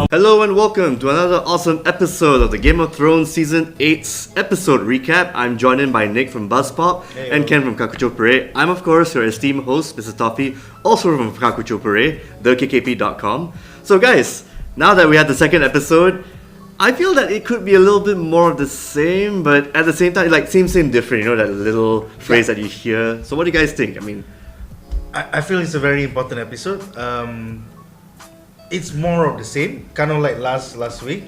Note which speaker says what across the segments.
Speaker 1: Hello and welcome to another awesome episode of the Game of Thrones Season 8's episode recap. I'm joined in by Nick from BuzzPop and Ken from Kakucho Parade. I'm of course your esteemed host, Mr. Toffee, also from Kakucho Parade, thekkp.com. So guys, now that we had the second episode, I feel that it could be a little bit more of the same, but at the same time, like same different, you know, that little phrase that you hear. So what do you guys think? I mean,
Speaker 2: I feel it's a very important episode. It's more of the same, kind of like last week,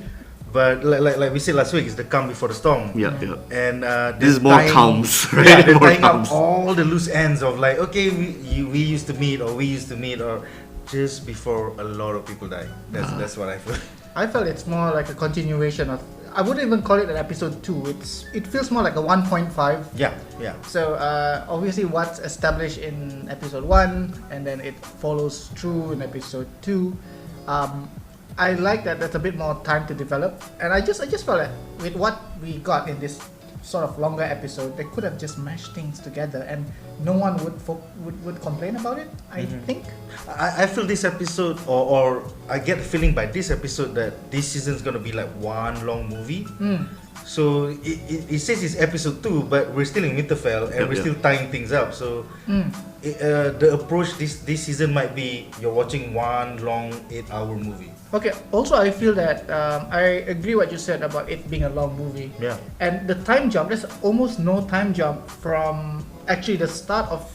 Speaker 2: but like we said last week, it's the calm before the storm.
Speaker 1: Yeah.
Speaker 2: And
Speaker 1: this is more calms, right?
Speaker 2: Yeah, they're
Speaker 1: more
Speaker 2: tying
Speaker 1: calms.
Speaker 2: up all the loose ends of like, okay, we used to meet, or just before a lot of people die. That's what I feel.
Speaker 3: I felt it's more like a continuation of. I wouldn't even call it an episode 2. It feels more like a 1.5.
Speaker 2: Yeah.
Speaker 3: So obviously what's established in episode 1, and then it follows through in episode 2. I like that there's a bit more time to develop, and I just felt that with what we got in this sort of longer episode, they could have just mashed things together, and no one would complain about it. I think.
Speaker 2: I feel this episode, or I get the feeling by this episode that this season is gonna be like one long movie. So it says it's episode 2, but we're still in Winterfell and we're still tying things up. So the approach this season might be you're watching one long 8-hour movie.
Speaker 3: Okay. Also, I feel that I agree what you said about it being a long movie.
Speaker 2: Yeah.
Speaker 3: And the time jump, there's almost no time jump from actually the start of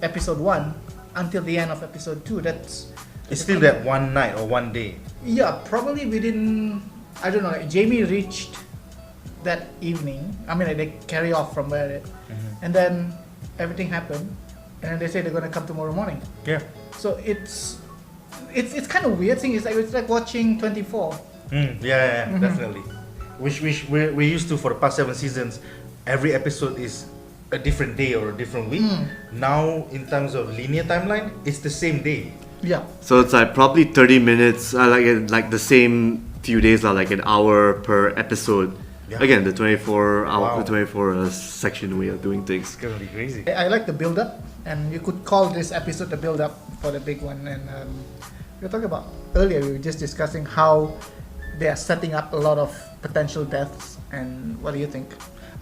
Speaker 3: episode 1 until the end of episode 2.
Speaker 2: It's still that one night or one day.
Speaker 3: Yeah, probably within, I don't know, like Jamie reached that evening. I mean, like they carry off from where it, and then everything happened, and then they say they're gonna come tomorrow morning.
Speaker 2: Yeah.
Speaker 3: So it's kind of weird thing. It's like watching 24.
Speaker 2: Definitely. Which we used to for the past 7 seasons. Every episode is a different day or a different week. Now, in terms of linear timeline, it's the same day.
Speaker 3: Yeah.
Speaker 1: So it's like probably 30 minutes, like the same few days, like an hour per episode.
Speaker 2: Yeah.
Speaker 1: Again, the 24 hour,
Speaker 2: Wow.
Speaker 1: the 24 section way of doing things.
Speaker 2: It's gonna be crazy.
Speaker 3: I like the build up, and you could call this episode the build up for the big one. And we were talking about earlier. We were just discussing how they are setting up a lot of potential deaths. And what do you think?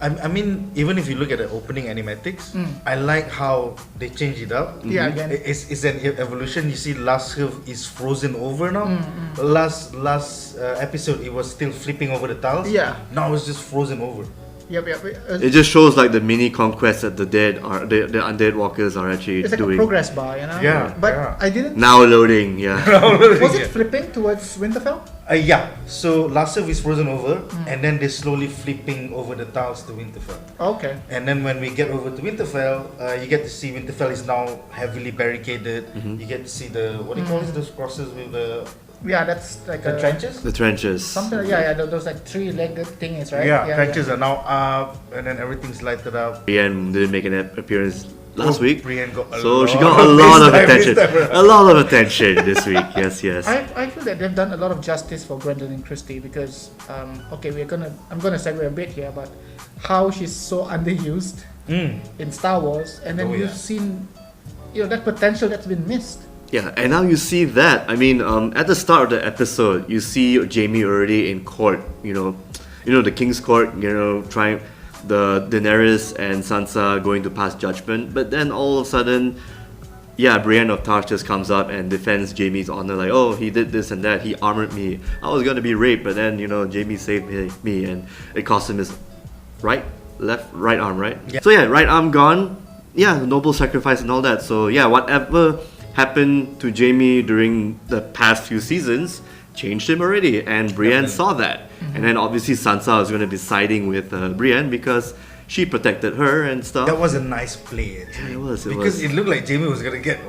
Speaker 2: I mean, even if you look at the opening animatics, I like how they change it up.
Speaker 3: Yeah, again.
Speaker 2: It's an evolution. You see, last half is frozen over now. Last episode, it was still flipping over the tiles.
Speaker 3: Yeah.
Speaker 2: Now it's just frozen over.
Speaker 3: Yep.
Speaker 1: It just shows like the mini conquest that the undead walkers are actually
Speaker 3: It's like
Speaker 1: doing.
Speaker 3: a progress bar, you know.
Speaker 2: Yeah,
Speaker 3: But
Speaker 2: yeah.
Speaker 3: I didn't.
Speaker 1: Now loading, yeah.
Speaker 3: Was it flipping towards Winterfell?
Speaker 2: Yeah. So last half is frozen over, and then they're slowly flipping over the tiles to Winterfell.
Speaker 3: Okay.
Speaker 2: And then when we get over to Winterfell, you get to see Winterfell is now heavily barricaded. You get to see the what do you call it? Those crosses with the
Speaker 3: That's like
Speaker 2: the trenches.
Speaker 1: The trenches.
Speaker 3: Something like, those like 3-legged thingies, right?
Speaker 2: Yeah, trenches are now up, and then everything's lighted up.
Speaker 1: Brienne didn't make an appearance last week,
Speaker 2: Brienne got
Speaker 1: so she got a lot of attention. A lot of attention this week. Yes.
Speaker 3: I feel that they've done a lot of justice for Gwendolyn Christie because I'm gonna segue a bit here, but how she's so underused in Star Wars, and then you've seen that potential that's been missed.
Speaker 1: Yeah, and now you see that. I mean, at the start of the episode, you see Jaime already in court. You know the King's Court. Trying the Daenerys and Sansa going to pass judgment, but then all of a sudden, Brienne of Tarth just comes up and defends Jaime's honor. Like, oh, he did this and that. He armored me. I was gonna be raped, but then Jaime saved me, and it cost him his right arm, right?
Speaker 2: Yeah.
Speaker 1: So right arm gone. Yeah, noble sacrifice and all that. So whatever happened to Jaime during the past few seasons changed him already, and Brienne saw that. And then obviously Sansa was going to be siding with Brienne because she protected her and stuff.
Speaker 2: That was a nice play, actually.
Speaker 1: Yeah, it was.
Speaker 2: Because it looked like Jaime was gonna get.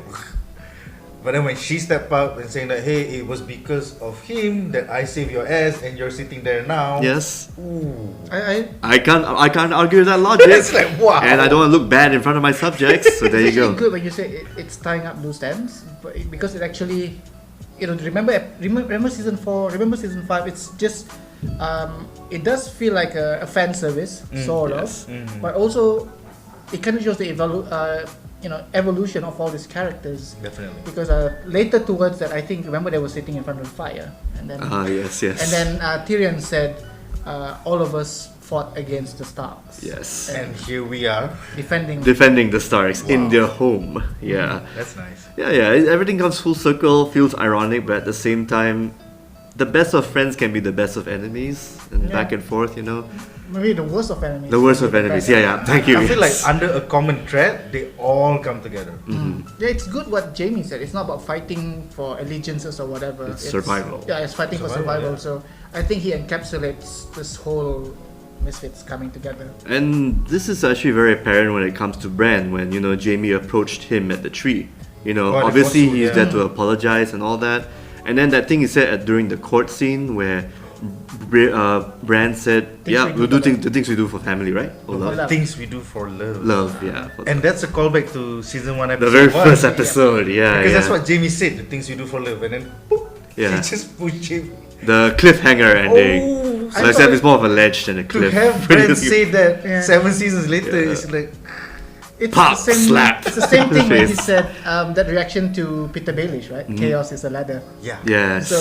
Speaker 2: But then when she stepped up and saying that, hey, it was because of him that I saved your ass and you're sitting there now.
Speaker 1: Yes.
Speaker 2: Ooh.
Speaker 1: I can't argue that logic.
Speaker 2: It's like, wow.
Speaker 1: And I don't want to look bad in front of my subjects. So there you go.
Speaker 3: It's good when you say it's tying up loose ends, but because it actually, remember season 4, remember season 5. It's just, it does feel like a fan service, sort of, but also it kind of shows the evolution of all these characters.
Speaker 2: Definitely.
Speaker 3: Because later towards that, I think, remember they were sitting in front of the fire, and then
Speaker 1: Yes.
Speaker 3: and then Tyrion said, all of us fought against the Starks.
Speaker 1: Yes.
Speaker 2: And here we are.
Speaker 3: Defending
Speaker 1: Defending the Starks in their home. Yeah.
Speaker 2: That's nice.
Speaker 1: Yeah. Everything comes full circle, feels ironic, but at the same time, the best of friends can be the best of enemies, and back and forth,
Speaker 3: maybe the worst of enemies.
Speaker 1: The worst of enemies, yeah. Thank you.
Speaker 2: I feel like
Speaker 1: yes.
Speaker 2: under a common thread, they all come together.
Speaker 3: Yeah, it's good what Jamie said. It's not about fighting for allegiances or whatever.
Speaker 1: It's survival.
Speaker 3: Yeah, it's fighting for survival.
Speaker 2: Yeah.
Speaker 3: So I think he encapsulates this whole misfits coming together.
Speaker 1: And this is actually very apparent when it comes to Bran, when, Jamie approached him at the tree. Obviously
Speaker 2: the
Speaker 1: he's
Speaker 2: fossil,
Speaker 1: there to apologize and all that. And then that thing he said during the court scene where Bran said, we'll do the things we do for family, right? Or love?
Speaker 3: love.
Speaker 2: Things we do for love.
Speaker 1: Love, yeah.
Speaker 2: And that's a callback to season 1
Speaker 1: the
Speaker 2: episode
Speaker 1: very
Speaker 2: 1.
Speaker 1: first episode, yeah.
Speaker 2: Because
Speaker 1: yeah.
Speaker 2: that's what Jamie said, the things we do for love. And then, boop,
Speaker 1: Yeah.
Speaker 2: he just pushed him.
Speaker 1: The cliffhanger ending.
Speaker 2: Oh,
Speaker 1: so
Speaker 3: I
Speaker 1: except
Speaker 3: thought
Speaker 1: it's more of a ledge than a
Speaker 2: to
Speaker 1: cliff.
Speaker 2: have Bran say that
Speaker 3: Yeah.
Speaker 2: 7 seasons later,
Speaker 1: Yeah.
Speaker 2: it's like,
Speaker 3: It's
Speaker 1: Pop,
Speaker 3: the same,
Speaker 1: slap.
Speaker 3: It's the same thing when he
Speaker 1: Face.
Speaker 3: said that reaction to Peter Baelish, right? Chaos is a ladder.
Speaker 2: yeah.
Speaker 1: Yes.
Speaker 3: So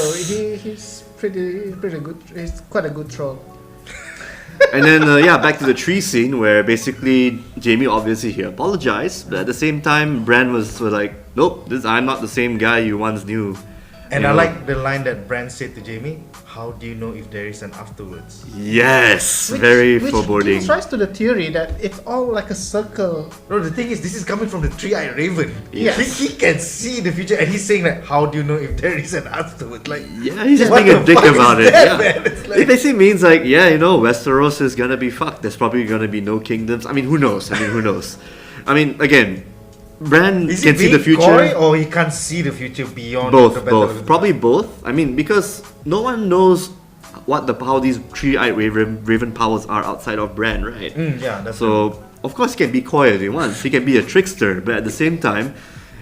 Speaker 3: he's pretty good. He's quite a good troll.
Speaker 1: And then, back to the tree scene where basically Jamie obviously he apologized, but at the same time, Bran was like, nope, I'm not the same guy you once knew.
Speaker 2: And
Speaker 1: You
Speaker 2: I
Speaker 1: know?
Speaker 2: like the line that Bran said to Jamie, how do you know if there is an afterwards?
Speaker 1: Yes, very
Speaker 3: which
Speaker 1: foreboding.
Speaker 3: gives rise to the theory that it's all like a circle.
Speaker 2: No, the thing is, this is coming from the three-eyed raven.
Speaker 3: Yes.
Speaker 2: He can see the future, and he's saying like, how do you know if there is an afterwards? Like,
Speaker 1: Yeah, he's just
Speaker 2: what
Speaker 1: being a
Speaker 2: the
Speaker 1: dick
Speaker 2: fuck is
Speaker 1: about it.
Speaker 2: that,
Speaker 1: Yeah.
Speaker 2: man? It's like-
Speaker 1: It basically means like, Westeros is gonna be fucked. There's probably gonna be no kingdoms. I mean, who knows? I mean, again, Bran
Speaker 2: Is
Speaker 1: can
Speaker 2: he
Speaker 1: see the
Speaker 2: being
Speaker 1: future.
Speaker 2: coy or he can't see the future beyond the
Speaker 1: Both,
Speaker 2: battle of
Speaker 1: both.
Speaker 2: the
Speaker 1: Probably both. I mean, because no one knows how these three-eyed raven powers are outside of Bran, right?
Speaker 2: Yeah, that's
Speaker 1: So of course he can be coy if he wants. He can be a trickster, but at the same time,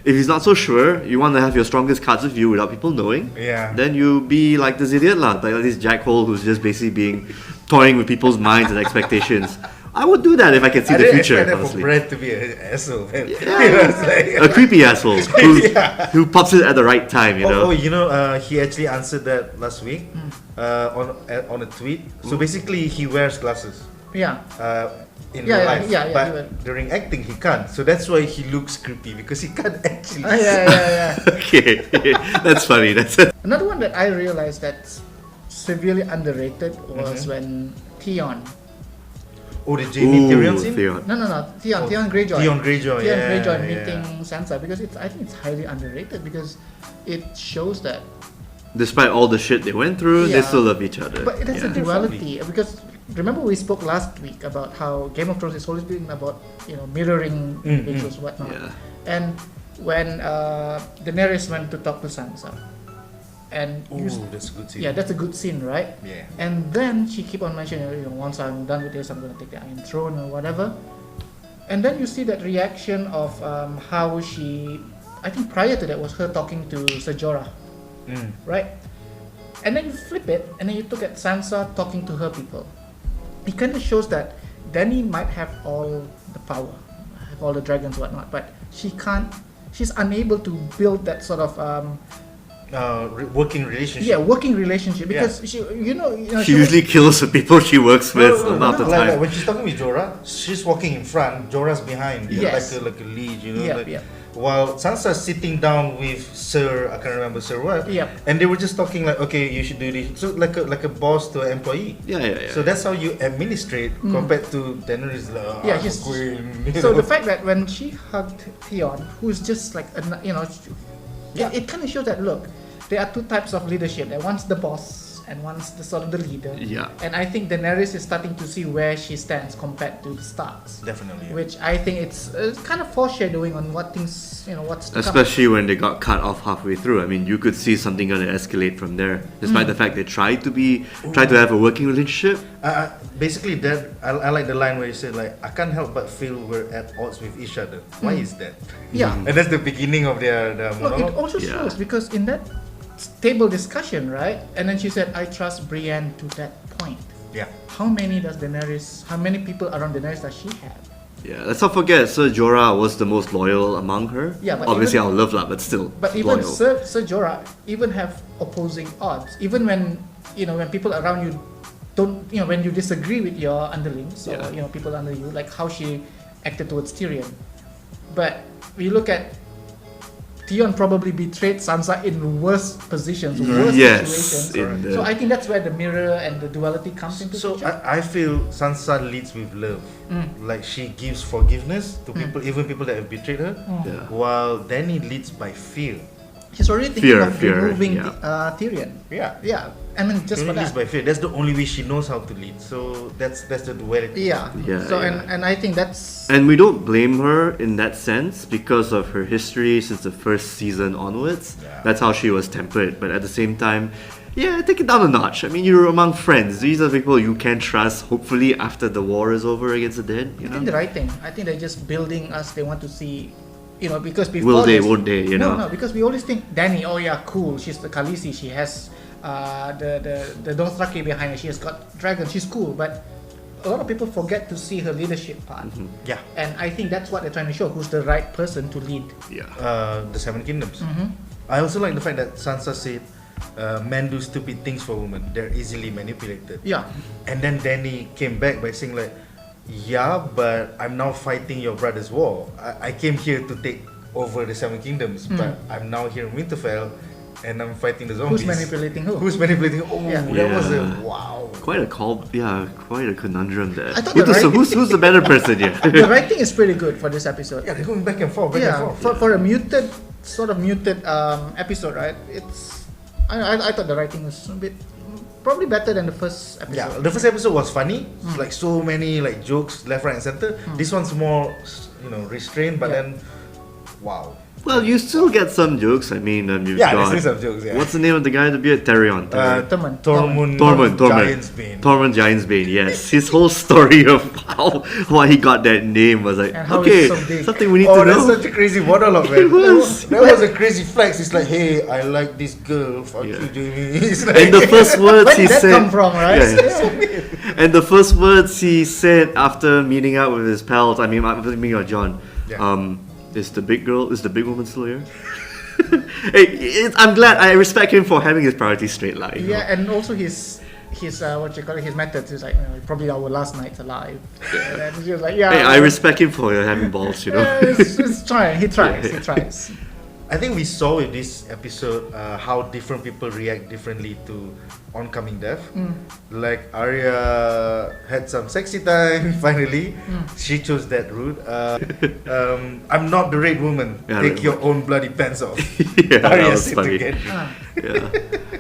Speaker 1: if he's not so sure, you want to have your strongest cards with you without people knowing.
Speaker 2: Yeah.
Speaker 1: Then you be like this idiot like this jackhole who's just basically toying with people's minds and expectations. I would do that if I can see
Speaker 2: I
Speaker 1: the
Speaker 2: didn't
Speaker 1: future.
Speaker 2: expect that for
Speaker 1: Honestly.
Speaker 2: Brad to be an asshole, man.
Speaker 1: Yeah.
Speaker 2: You know, it's like-
Speaker 1: A creepy asshole who pops it at the right time, you know.
Speaker 2: He actually answered that last week on a tweet. So basically, he wears glasses
Speaker 3: Yeah.
Speaker 2: in
Speaker 3: Yeah,
Speaker 2: real
Speaker 3: yeah,
Speaker 2: life,
Speaker 3: yeah, he
Speaker 2: but
Speaker 3: will.
Speaker 2: during acting he can't. So that's why he looks creepy because he can't actually.
Speaker 3: Yeah.
Speaker 1: Okay, that's funny.
Speaker 3: Another one that I realized that's severely underrated was when Theon.
Speaker 2: Oh, the Jamie Tyrion scene.
Speaker 1: Theon.
Speaker 3: No. Theon Greyjoy.
Speaker 2: Theon Greyjoy.
Speaker 3: Theon
Speaker 2: yeah,
Speaker 3: Greyjoy
Speaker 2: yeah.
Speaker 3: meeting Sansa, because I think it's highly underrated because it shows that.
Speaker 1: Despite all the shit they went through, they
Speaker 3: Yeah.
Speaker 1: still love each other.
Speaker 3: But it has a
Speaker 1: Yeah.
Speaker 3: duality because remember we spoke last week about how Game of Thrones has always been about mirroring individuals whatnot.
Speaker 1: Yeah.
Speaker 3: And when Daenerys went to talk to Sansa, and
Speaker 2: Oh, that's a good scene.
Speaker 3: yeah, that's a good scene, right?
Speaker 2: Yeah.
Speaker 3: And then she keep on mentioning, once I'm done with this, I'm gonna take the Iron Throne or whatever. And then you see that reaction of how she, I think prior to that was her talking to Ser Jorah, right? And then you flip it, and then you look at Sansa talking to her people. It kind of shows that Dany might have all the power, have all the dragons, whatnot, but she can't. She's unable to build that sort of
Speaker 2: Working relationship.
Speaker 3: working relationship because she
Speaker 1: She usually kills the people she works with a lot of the
Speaker 2: Like
Speaker 1: time.
Speaker 2: when she's talking with Jorah, she's walking in front, Jorah's behind,
Speaker 3: Yes.
Speaker 2: like a lead,
Speaker 3: Yep.
Speaker 2: While Sansa's sitting down with Sir, I can't remember Sir what,
Speaker 3: Yep.
Speaker 2: and they were just talking like, okay, you should do this, so like a boss to an employee.
Speaker 1: Yeah.
Speaker 2: So that's how you administrate compared to Daenerys, like,
Speaker 3: Yeah,
Speaker 2: I'm
Speaker 3: she's-
Speaker 2: a queen.
Speaker 3: So the fact that when she hugged Theon, who's just like it kind of shows that look, there are two types of leadership. That one's the boss and one's the sort of the leader.
Speaker 1: Yeah.
Speaker 3: And I think Daenerys is starting to see where she stands compared to the Starks,
Speaker 2: Definitely. Yeah.
Speaker 3: which I think it's kind of foreshadowing on what things what's to come.
Speaker 1: Especially when they got cut off halfway through. I mean, you could see something gonna escalate from there. Despite the fact they tried to have a working relationship.
Speaker 2: Basically, that I like the line where you said like, I can't help but feel we're at odds with each other. Why is that?
Speaker 3: Yeah.
Speaker 2: And that's the beginning of their
Speaker 3: Look, it
Speaker 2: monologue.
Speaker 3: also
Speaker 1: Yeah.
Speaker 3: shows because in that table discussion, right? And then she said, "I trust Brienne to that point."
Speaker 2: Yeah.
Speaker 3: How many people around Daenerys does she have?
Speaker 1: Yeah, let's not forget Sir Jorah was the most loyal among her.
Speaker 3: Yeah, but
Speaker 1: obviously
Speaker 3: even-
Speaker 1: our love lah, but still
Speaker 3: But even
Speaker 1: loyal.
Speaker 3: Sir Jorah even have opposing odds. Even when when people around you don't, when you disagree with your underlings or
Speaker 1: Yeah.
Speaker 3: people under you, like how she acted towards Tyrion. But we look at Theon probably betrayed Sansa in worse positions, worse
Speaker 1: Yes,
Speaker 3: situations.
Speaker 1: in the-
Speaker 3: So I think that's where the mirror and the duality comes into
Speaker 2: So
Speaker 3: picture.
Speaker 2: I feel Sansa leads with love.
Speaker 3: Mm.
Speaker 2: Like she gives forgiveness to people, even people that have betrayed her.
Speaker 1: Yeah.
Speaker 2: While Dany leads by fear.
Speaker 3: She's already thinking of
Speaker 1: Fear,
Speaker 3: removing
Speaker 1: yeah.
Speaker 3: Tyrion.
Speaker 2: Yeah.
Speaker 3: Yeah, I mean just
Speaker 2: She
Speaker 3: for
Speaker 2: only leads
Speaker 3: that.
Speaker 2: by fear. That's the only way she knows how to lead. So that's the duality.
Speaker 3: Yeah.
Speaker 1: Yeah,
Speaker 3: So
Speaker 1: yeah.
Speaker 3: and I think that's
Speaker 1: And we don't blame her in that sense because of her history since the first season onwards.
Speaker 2: Yeah.
Speaker 1: That's how she was tempered. But at the same time, yeah, take it down a notch. I mean, you're among friends. These are people you can trust. Hopefully, after the war is over against the dead,
Speaker 3: I think the right thing. I think they're just building us. They want to see, because before
Speaker 1: Will they,
Speaker 3: this-
Speaker 1: won't they, you know?
Speaker 3: No, because we always think Dany. Oh yeah, cool. She's the Khaleesi. She has the Dothraki behind her. She has got dragons. She's cool. But a lot of people forget to see her leadership part.
Speaker 2: Yeah.
Speaker 3: And I think that's what they're trying to show. Who's the right person to lead?
Speaker 1: Yeah.
Speaker 2: The Seven Kingdoms. I also like the fact that Sansa said, men do stupid things for women. They're easily manipulated.
Speaker 3: Yeah.
Speaker 2: And then Dany came back by saying like, yeah, but I'm now fighting your brother's war. I came here to take over the Seven Kingdoms, but I'm now here in Winterfell and I'm fighting the zombies.
Speaker 3: Who's manipulating who?
Speaker 2: Who's manipulating? Oh,
Speaker 3: Yeah.
Speaker 2: that was a
Speaker 1: Yeah.
Speaker 2: wow.
Speaker 1: Quite a conundrum there.
Speaker 3: I thought
Speaker 1: Who's
Speaker 3: the
Speaker 1: the-
Speaker 3: right-
Speaker 1: who's the better person here?
Speaker 3: The writing is pretty good for this episode.
Speaker 2: Yeah, they're going back and forth, back and forth.
Speaker 3: For a muted episode, right? I thought the writing was a bit probably better than the first episode.
Speaker 2: Yeah, the first episode was funny, like so many like jokes left, right, and center. This one's more, restrained, but
Speaker 3: Yeah.
Speaker 2: then, wow.
Speaker 1: Well, you still get some jokes. I mean, you've
Speaker 2: Yeah,
Speaker 1: got...
Speaker 2: there's still some jokes. Yeah.
Speaker 1: What's the name of the guy? The beard? Tyrion.
Speaker 3: Tormund.
Speaker 1: Tormund.
Speaker 2: Giantsbane.
Speaker 1: Tormund Giantsbane, yes. His whole story of why he got that name was like,
Speaker 3: And how
Speaker 1: okay,
Speaker 3: it's so big.
Speaker 1: something we need
Speaker 2: Oh,
Speaker 1: to
Speaker 2: that's
Speaker 1: know.
Speaker 2: such a crazy monologue, man.
Speaker 1: It was.
Speaker 2: That was a crazy flex. It's like, hey, I like this girl. Fuck
Speaker 1: Yeah.
Speaker 2: you, Jamie. It's like,
Speaker 1: And the first words
Speaker 3: Where
Speaker 1: he
Speaker 3: did that
Speaker 1: said...
Speaker 3: come from, right?
Speaker 1: Yeah. And the first words he said after meeting up with his pals, I mean, after meeting out John,
Speaker 2: Yeah.
Speaker 1: is the big woman still here? I'm glad, I respect him for having his priorities straight line. you know?
Speaker 3: Yeah, and also his his methods. He's like, probably our last nights alive. And then he was like, yeah.
Speaker 1: Hey, I respect him for having balls, you know.
Speaker 3: Yeah, it's trying. He tries. He tries.
Speaker 2: I think we saw with this episode how different people react differently to oncoming death. Like Arya had some sexy time finally. She chose that route. I'm not the Red Woman.
Speaker 1: Yeah,
Speaker 2: Take
Speaker 1: Red
Speaker 2: your own bloody pants off.
Speaker 1: Yeah, that
Speaker 2: Arya
Speaker 1: was
Speaker 2: said
Speaker 1: funny.
Speaker 2: again.
Speaker 1: Yeah.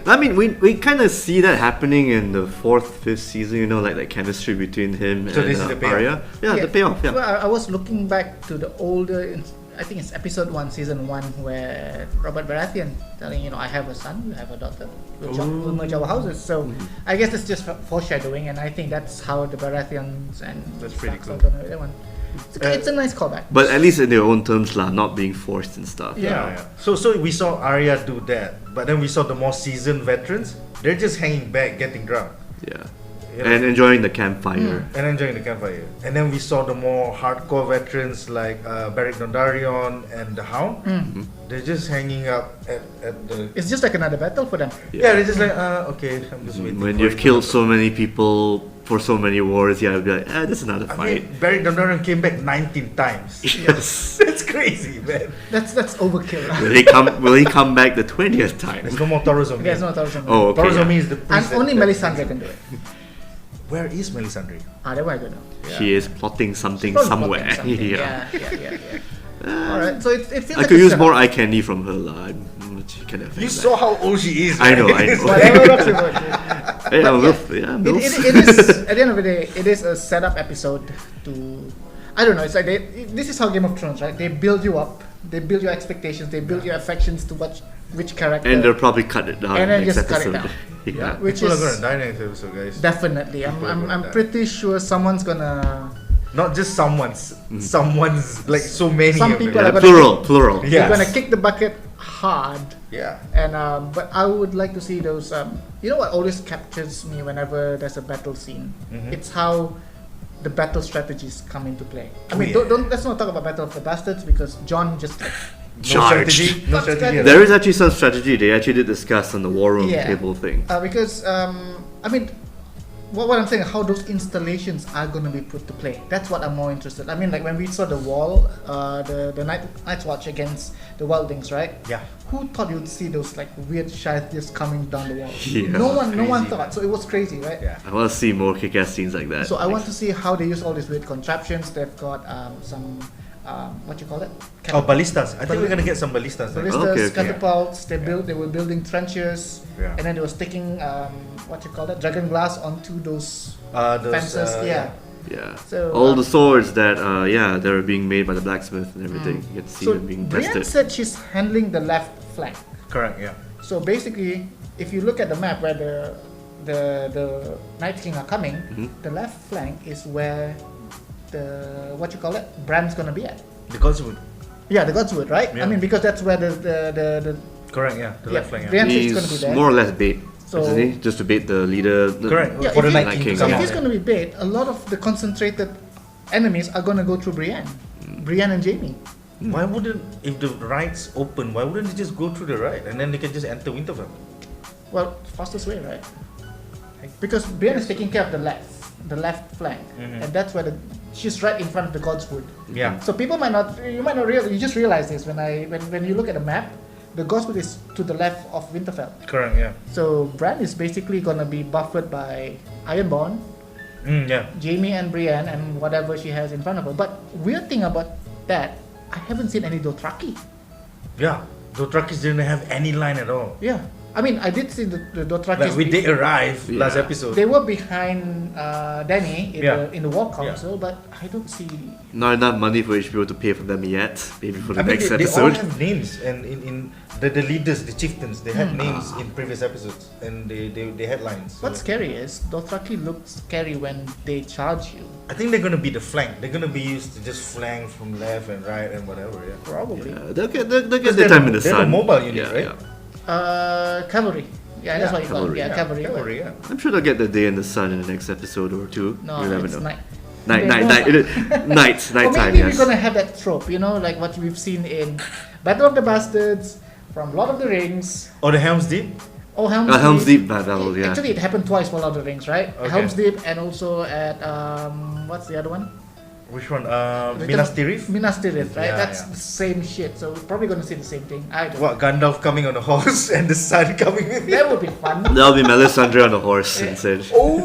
Speaker 1: I mean, we kind of see that happening in the 4th, 5th season, like that chemistry between him
Speaker 2: So
Speaker 1: and
Speaker 2: this is the payoff.
Speaker 1: Arya. Yeah, the payoff, yeah.
Speaker 3: Well, I was looking back to the older. I think it's episode 1, season 1, where Robert Baratheon telling, I have a son, you have a daughter. We'll merge our houses. So I guess it's just foreshadowing, and I think that's how the Baratheons and
Speaker 2: That's pretty
Speaker 3: Starks are
Speaker 2: cool.
Speaker 3: gonna do that one. It's a nice callback.
Speaker 1: But at least in their own terms, not being forced and stuff.
Speaker 3: Yeah.
Speaker 2: So we saw Arya do that, but then we saw the more seasoned veterans. They're just hanging back, getting drunk.
Speaker 1: Yeah.
Speaker 2: You know?
Speaker 1: And enjoying the campfire.
Speaker 2: And enjoying the campfire. And then we saw the more hardcore veterans like Beric Dondarrion and the Hound. They're just hanging up at the...
Speaker 3: It's just like another battle for them.
Speaker 2: Yeah, they're just like, okay, I'm just waiting
Speaker 1: When
Speaker 2: for
Speaker 1: you've
Speaker 2: it to
Speaker 1: killed
Speaker 2: happen.
Speaker 1: so many people for so many wars, yeah, I'd be like, that's another
Speaker 2: I
Speaker 1: fight.
Speaker 2: mean, Beric Dondarrion came back 19 times.
Speaker 1: Yes.
Speaker 2: That's crazy, man.
Speaker 3: That's overkill.
Speaker 1: Will he come back the 20th time?
Speaker 2: There's no more Taurus on me.
Speaker 3: There's no Tarzan.
Speaker 1: Oh, okay.
Speaker 2: Taurus on
Speaker 1: yeah.
Speaker 2: me is the
Speaker 3: And
Speaker 2: priest.
Speaker 3: only Melisandre can do it.
Speaker 2: Where is Melisandre?
Speaker 3: That one I don't know.
Speaker 1: She is plotting something
Speaker 3: Probably
Speaker 1: somewhere.
Speaker 3: plotting something.
Speaker 1: Yeah.
Speaker 3: Yeah. Alright, so it feels
Speaker 1: I
Speaker 3: like
Speaker 1: could
Speaker 3: a
Speaker 1: use
Speaker 3: setup.
Speaker 1: more eye candy from her. She can have
Speaker 2: You
Speaker 1: that.
Speaker 2: saw how old she is,
Speaker 1: I
Speaker 2: right?
Speaker 1: know.
Speaker 3: Whatever rocks your boat.
Speaker 1: Yeah,
Speaker 3: It is, at the end of the day, it is a setup episode to, I don't know, it's like this is how Game of Thrones, right? They build you up, they build your expectations, they build your affections to which character.
Speaker 1: And they'll probably cut it down.
Speaker 3: And then
Speaker 1: next
Speaker 3: just cut it
Speaker 1: episode.
Speaker 3: down.
Speaker 1: Yeah.
Speaker 3: Which
Speaker 2: People
Speaker 3: is
Speaker 2: are gonna die next episode, guys.
Speaker 3: definitely,
Speaker 2: People are
Speaker 3: I'm
Speaker 2: gonna die.
Speaker 3: pretty sure someone's gonna,
Speaker 2: Not just someone's, like so many.
Speaker 3: Some
Speaker 2: of them.
Speaker 3: people
Speaker 1: Yeah,
Speaker 3: are gonna
Speaker 1: plural.
Speaker 2: Yeah.
Speaker 3: they're gonna kick the bucket hard.
Speaker 2: Yeah.
Speaker 3: And but I would like to see those. You know what always captures me whenever there's a battle scene? It's how the battle strategies come into play. I
Speaker 2: Oh,
Speaker 3: mean,
Speaker 2: yeah.
Speaker 3: don't let's not talk about Battle of the Bastards because John just
Speaker 2: No
Speaker 1: Charged.
Speaker 2: strategy. No
Speaker 3: Fuck
Speaker 2: strategy.
Speaker 3: strategy.
Speaker 2: at
Speaker 1: There
Speaker 2: all.
Speaker 1: is actually some strategy. They actually did discuss on the war room
Speaker 3: Yeah.
Speaker 1: table thing.
Speaker 3: because I mean, what I'm saying, how those installations are going to be put to play. That's what I'm more interested. I mean, like when we saw the wall, the Night's Watch against the Wildlings, right?
Speaker 2: Yeah.
Speaker 3: Who thought you'd see those like weird shite just coming down the wall?
Speaker 1: Yeah.
Speaker 3: No one
Speaker 2: Crazy,
Speaker 3: thought.
Speaker 2: man.
Speaker 3: So it was crazy, right?
Speaker 2: Yeah.
Speaker 1: I want to see more kick-ass scenes like that.
Speaker 3: So I want to see how they use all these weird contraptions. They've got some what you call it?
Speaker 2: Oh, ballistas. I think we're gonna get some ballistas.
Speaker 3: Ballistas,
Speaker 1: Okay, okay.
Speaker 3: catapults. They were building trenches,
Speaker 2: Yeah.
Speaker 3: and then they were sticking what you call it, dragon glass onto those
Speaker 2: Those,
Speaker 3: fences. Yeah.
Speaker 1: Yeah.
Speaker 3: So,
Speaker 1: all the swords that they're being made by the blacksmith and everything. You get to see
Speaker 3: So
Speaker 1: them being
Speaker 3: Brienne
Speaker 1: tested.
Speaker 3: said she's handling the left flank.
Speaker 2: Correct. Yeah.
Speaker 3: So basically, if you look at the map where the Night King are coming,
Speaker 1: Mhm.
Speaker 3: the left flank is where the what you call it, Bran's gonna be at.
Speaker 2: The Godswood.
Speaker 3: Yeah, the Godswood, right? I
Speaker 2: Yeah.
Speaker 3: mean, because that's where the
Speaker 2: Correct. Yeah. The left flank. Yeah.
Speaker 3: Brienne is gonna be
Speaker 1: He's
Speaker 3: there.
Speaker 1: more or less bait,
Speaker 3: So-
Speaker 1: isn't he? Just to bait the leader.
Speaker 2: Correct.
Speaker 3: Yeah,
Speaker 2: For the
Speaker 3: if
Speaker 2: Night
Speaker 1: he-
Speaker 2: King.
Speaker 1: King,
Speaker 2: to come
Speaker 3: if
Speaker 1: yeah.
Speaker 3: he's
Speaker 2: out.
Speaker 3: gonna be bait, a lot of the concentrated enemies are gonna go through Brienne, Brienne and Jaime.
Speaker 2: Why wouldn't, if the ride's open, why wouldn't they just go through the ride and then they can just enter Winterfell?
Speaker 3: Well, fastest way, right? Because Brienne is taking care of the left flank,
Speaker 2: Mhm.
Speaker 3: and that's where she's right in front of the Godswood.
Speaker 2: Yeah.
Speaker 3: So people might not realize. You just realize this when you look at the map, the Godswood is to the left of Winterfell.
Speaker 2: Correct. Yeah.
Speaker 3: So Bran is basically gonna be buffered by Ironborn,
Speaker 2: Yeah.
Speaker 3: Jaime and Brienne, and whatever she has in front of her. But weird thing about that, I haven't seen any Dothraki.
Speaker 2: Yeah. Dothrakis didn't have any line at all.
Speaker 3: Yeah, I mean I did see the Dothrakis.
Speaker 2: Like we did arrive last
Speaker 1: Yeah.
Speaker 2: episode.
Speaker 3: They were behind Dany
Speaker 2: Yeah.
Speaker 3: in the War Council, but I don't see.
Speaker 1: Not enough money for HBO to pay for them yet. Maybe for the
Speaker 2: I mean,
Speaker 1: next
Speaker 2: they all
Speaker 1: episode.
Speaker 2: have names, and in the leaders, the chieftains, they had names in previous episodes, and they had lines. So
Speaker 3: What's scary is Dothraki looks scary when they charge you.
Speaker 2: I think they're gonna be the flank. They're gonna be used to just flank from left and right and whatever. Yeah.
Speaker 3: Probably.
Speaker 1: They'll get their
Speaker 2: they're
Speaker 1: time in the
Speaker 2: they're
Speaker 1: sun.
Speaker 2: the mobile unit,
Speaker 1: yeah,
Speaker 2: right?
Speaker 1: yeah.
Speaker 3: Cavalry. Yeah, that's what you call it.
Speaker 1: cavalry.
Speaker 3: Yeah, cavalry.
Speaker 2: Cavalry, yeah.
Speaker 1: I'm sure they'll get the day in the sun in the next episode or two.
Speaker 3: No,
Speaker 1: you never
Speaker 3: it's
Speaker 1: know.
Speaker 3: night.
Speaker 1: Night,
Speaker 3: They
Speaker 1: night,
Speaker 3: know
Speaker 1: night,
Speaker 3: that.
Speaker 1: night,
Speaker 3: Or
Speaker 1: nighttime.
Speaker 3: maybe
Speaker 1: Yes.
Speaker 3: we're gonna have that trope, like what we've seen in Battle of the Bastards, from Lord of the Rings,
Speaker 2: Or the Helm's Deep.
Speaker 3: or Helm's Deep.
Speaker 1: Helm's Deep battle. Yeah.
Speaker 3: Actually, it happened twice for Lord of the Rings, right?
Speaker 2: Okay.
Speaker 3: Helm's Deep and also at what's the other one?
Speaker 2: Which one? Minas Tirith.
Speaker 3: Minas Tirith, right?
Speaker 2: Yeah,
Speaker 3: That's
Speaker 2: yeah.
Speaker 3: the same shit. So we're probably gonna see the same thing. I don't.
Speaker 2: What, Gandalf coming on a horse and the sun coming with him?
Speaker 3: That would be fun.
Speaker 1: That'll be Melisandre on a horse instead.
Speaker 2: Oh,